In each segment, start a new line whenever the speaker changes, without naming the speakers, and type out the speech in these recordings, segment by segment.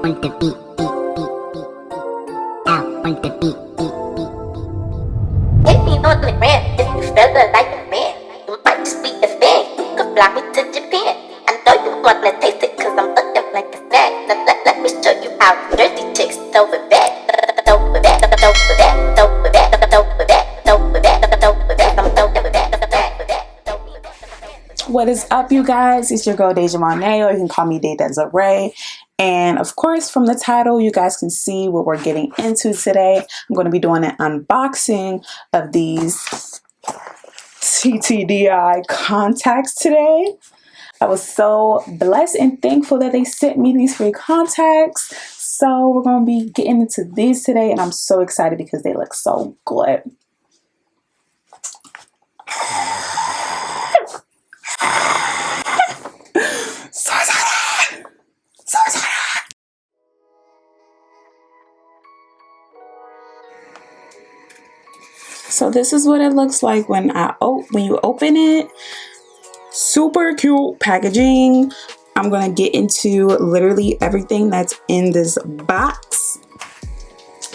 on the beat, out on the beat.
Hit me on the gram if you fella like a man. You might just be a fan. You could fly me to Japan. I know you wanna taste it cause I'm looking like a snack. Let me show you how dirty chicks throw it back. Throw it back, throw it back, throw it back, throw it back, throw it back, throw it back, I'm throwing it back,
What is up, you guys? It's your girl Deja Monet, or you can call me Day Desiree. And of course, from the title, you guys can see what we're getting into today. I'm going to be doing an unboxing of these Ttdeye contacts today. I was so blessed and thankful that they sent me these free contacts. So we're going to be getting into these today, and I'm so excited because they look so good. So excited! So excited! So this is what it looks like when you open it. Super cute packaging. I'm gonna get into literally everything that's in this box.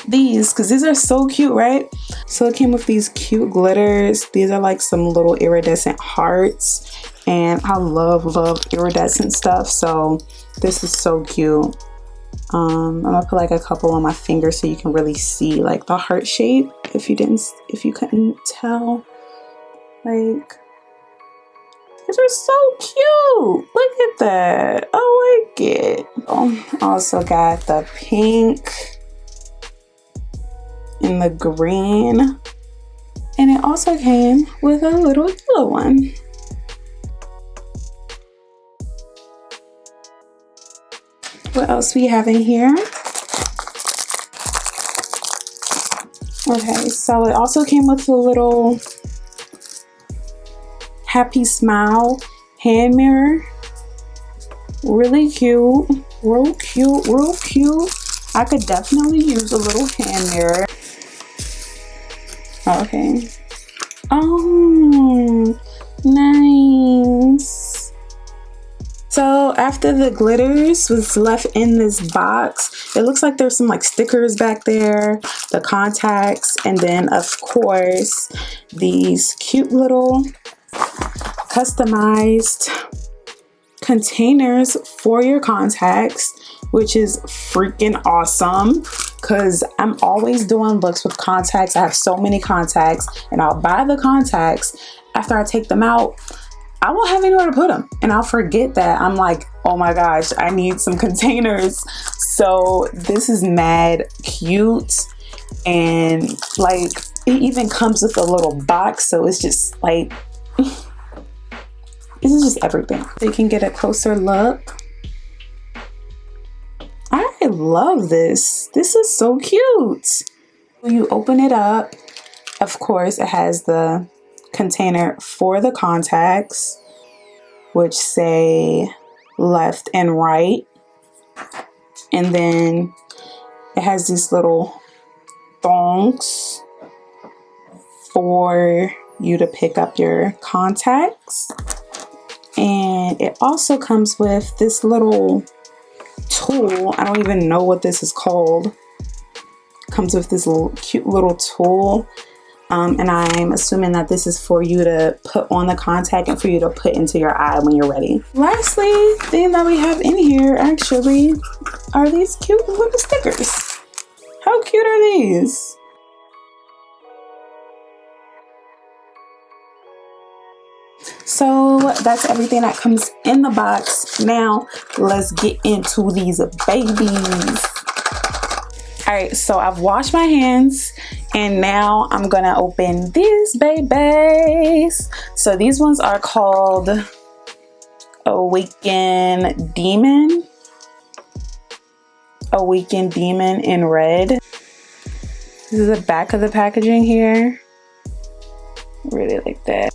Because these are so cute, right? So it came with these cute glitters. These are like some little iridescent hearts, and I love iridescent stuff. So this is so cute. I'm gonna put like a couple on my finger so you can really see like the heart shape if you couldn't tell. Like, these are so cute. Look at that. I like it. Also got the pink and the green, and it also came with a little yellow one. What else we have in here? Okay, so it also came with a little happy smile hand mirror. Really cute, real cute, real cute. I could definitely use a little hand mirror. Okay. Oh, nice. So after the glitters was left in this box, it looks like there's some like stickers back there, the contacts, and then of course these cute little customized containers for your contacts, which is freaking awesome because I'm always doing looks with contacts. I have so many contacts, and I'll buy the contacts. After I take them out, I won't have anywhere to put them, and I'll forget that. I'm like, oh my gosh, I need some containers. So this is mad cute, and like it even comes with a little box, so it's just like this is just everything. So you can get a closer look. I love this. This is so cute. When you open it up, of course, it has the container for the contacts, which say left and right. And then it has these little thongs for you to pick up your contacts. And it also comes with this little tool. I don't even know what this is called. Comes with this little cute little tool. And I'm assuming that this is for you to put on the contact and for you to put into your eye when you're ready. Lastly, thing that we have in here actually are these cute little stickers. How cute are these? So that's everything that comes in the box. Now let's get into these babies. All right, so I've washed my hands, and now I'm gonna open these babies. So these ones are called Awaken Demon. Awaken Demon in red. This is the back of the packaging here. Really like that.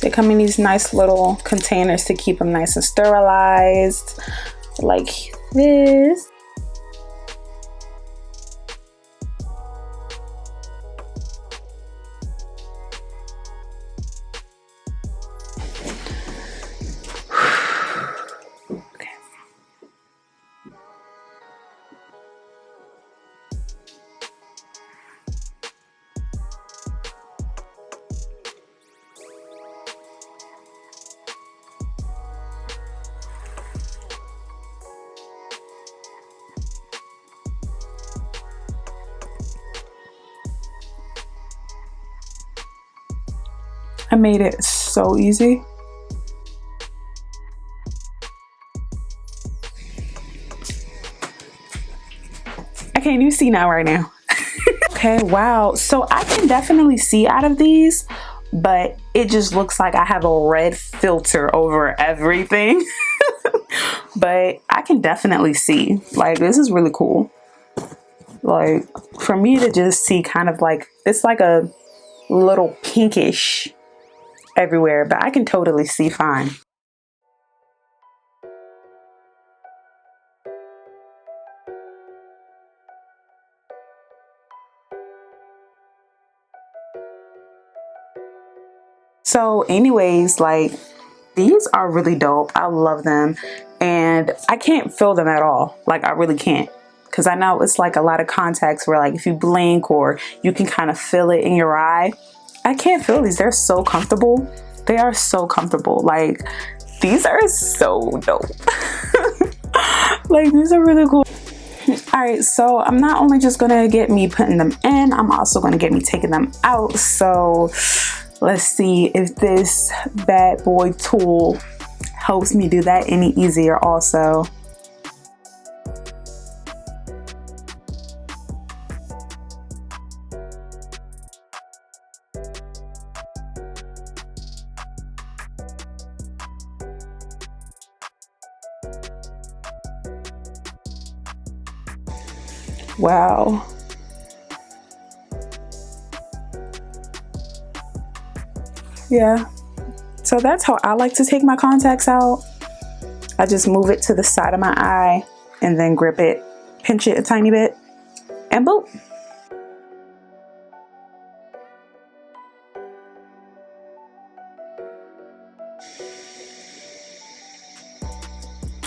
They come in these nice little containers to keep them nice and sterilized, like this. Okay. I made it so easy. I can't even see now right now. Okay, wow. So I can definitely see out of these, but it just looks like I have a red filter over everything. But I can definitely see. Like, this is really cool. Like, for me to just see kind of like, it's like a little pinkish everywhere, but I can totally see fine. So anyways, like, these are really dope. I love them, and I can't feel them at all. Like, I really can't, because I know it's like a lot of contacts where like if you blink or you can kind of feel it in your eye. I can't feel these. They're so comfortable. They are so comfortable. Like, these are so dope. Like, these are really cool. All right, so I'm not only just gonna get me putting them in, I'm also gonna get me taking them out. So let's see if this bad boy tool helps me do that any easier also. Wow. Yeah. So that's how I like to take my contacts out. I just move it to the side of my eye and then grip it, pinch it a tiny bit, and boop.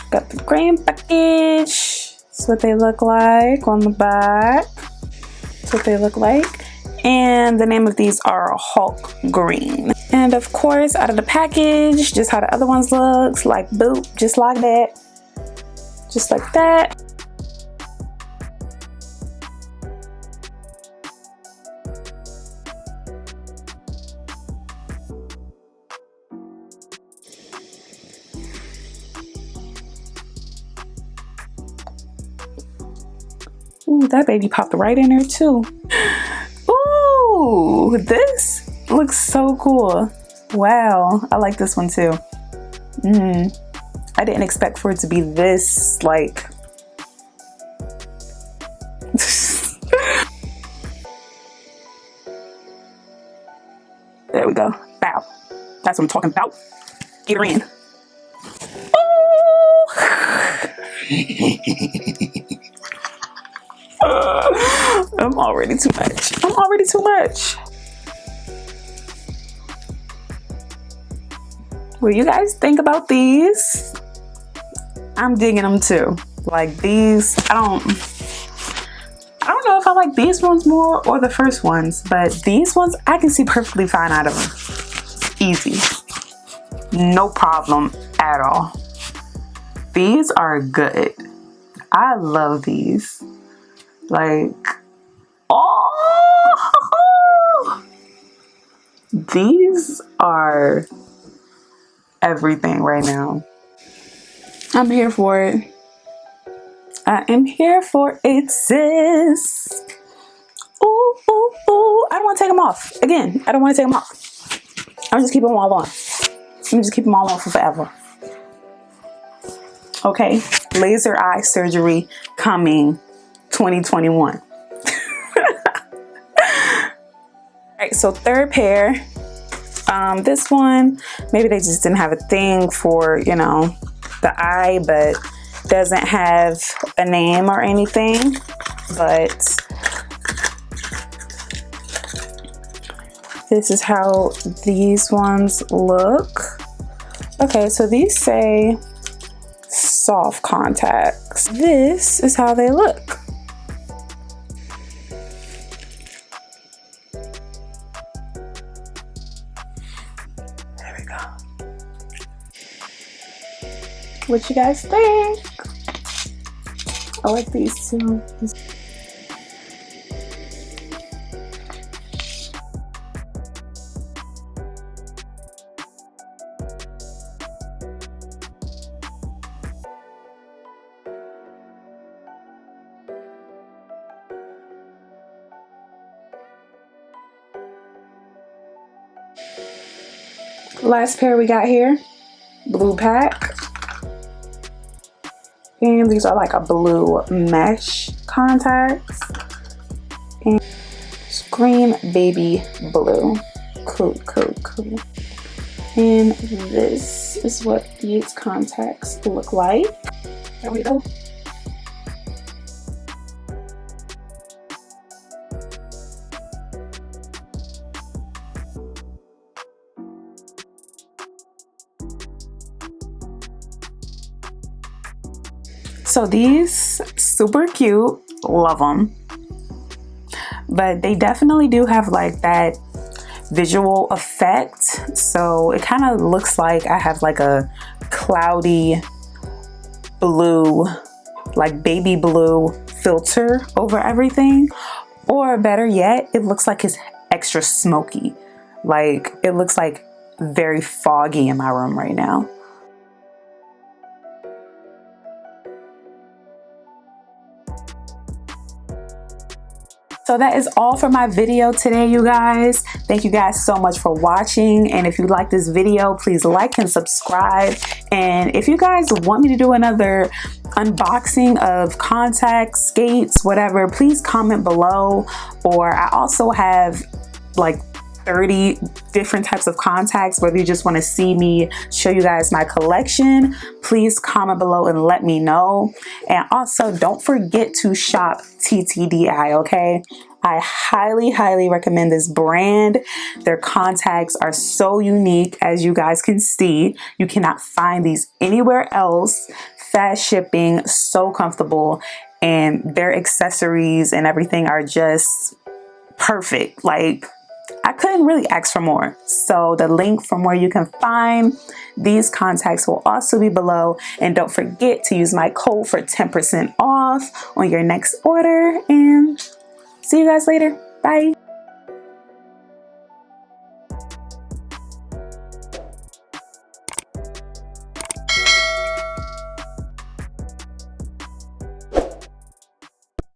Got the green package. That's what they look like on the back. That's what they look like. And the name of these are Hulk Green. And of course, out of the package, just how the other ones looks, like boop, just like that. Just like that. Ooh, that baby popped right in there too. Ooh, this looks so cool. Wow, I like this one too. I didn't expect for it to be this, like... There we go. Bow. That's what I'm talking about. Get her in. I'm already too much. I'm already too much. What do you guys think about these? I'm digging them too. Like, these, I don't know if I like these ones more or the first ones, but these ones I can see perfectly fine out of them. Easy. No problem at all. These are good. I love these. Like, oh, these are everything right now. I'm here for it. I am here for it, sis. Ooh, ooh, ooh. I don't want to take them off. Again, I don't want to take them off. I'm just keep them all on. I'm just keep them all on for forever. Okay, laser eye surgery coming 2021. Alright, so third pair. This one, maybe they just didn't have a thing for, you know, the eye, but doesn't have a name or anything. But this is how these ones look. Okay, so these say soft contacts. This is how they look. There we go. What you guys think? I like these too. Last pair we got here, blue pack. And these are like a blue mesh contacts. And green baby blue. Cool, cool, cool. And this is what these contacts look like. There we go. So these, super cute, love them. But they definitely do have like that visual effect. So it kind of looks like I have like a cloudy blue, like baby blue filter over everything. Or better yet, it looks like it's extra smoky. Like it looks like very foggy in my room right now. So that is all for my video today, you guys. Thank you guys so much for watching. And if you like this video, please like and subscribe. And if you guys want me to do another unboxing of contacts, skates, whatever, please comment below. Or I also have like 30 different types of contacts. Whether you just want to see me show you guys my collection, please comment below and let me know. And also don't forget to shop Ttdeye, okay? I highly, highly recommend this brand. Their contacts are so unique, as you guys can see. You cannot find these anywhere else. Fast shipping, so comfortable, and their accessories and everything are just perfect. Like, I couldn't really ask for more. So the link from where you can find these contacts will also be below. And don't forget to use my code for 10% off on your next order. And see you guys later. Bye.